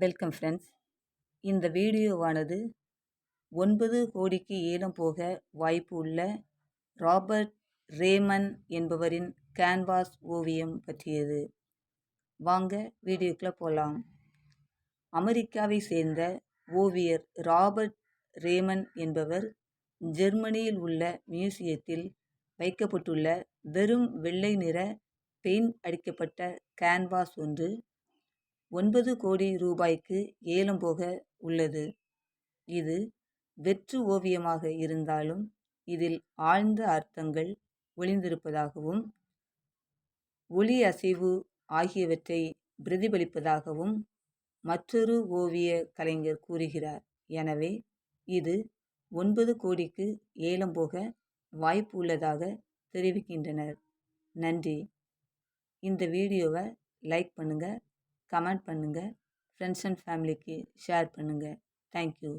Welcome friends. இந்த வீடியோவானது 9 கோடிக்கு ஏலம் போக வாய்ப்பு உள்ள ராபர்ட் ரேமன் என்பவரின் கேன்வாஸ் ஓவியம் பற்றியது. வாங்க வீடியோக்குள்ள போகலாம். அமெரிக்காவை சேர்ந்த ஓவியர் ராபர்ட் ரேமன் என்பவர் ஜெர்மனியில் உள்ள மியூசியத்தில் வைக்கப்பட்டுள்ள வெறும் வெள்ளை நிற பெயிண்ட் அடிக்கப்பட்ட கேன்வாஸ் ஒன்று 9 கோடி ரூபாய்க்கு ஏலம் போக உள்ளது. இது வெற்று ஓவியமாக இருந்தாலும் இதில் ஆழ்ந்த அர்த்தங்கள் ஒளிந்திருப்பதாகவும் ஒளி அசைவு ஆகியவற்றை பிரதிபலிப்பதாகவும் மற்றொரு ஓவிய கலைஞர் கூறுகிறார். எனவே இது 9 கோடிக்கு ஏலம் போக வாய்ப்பு உள்ளதாக தெரிவிக்கின்றனர். நன்றி. இந்த வீடியோவை லைக் பண்ணுங்கள், கமெண்ட் பண்ணுங்கள், ஃப்ரெண்ட்ஸ் அண்ட் ஃபேமிலிக்கு ஷேர் பண்ணுங்கள். தேங்க்யூ.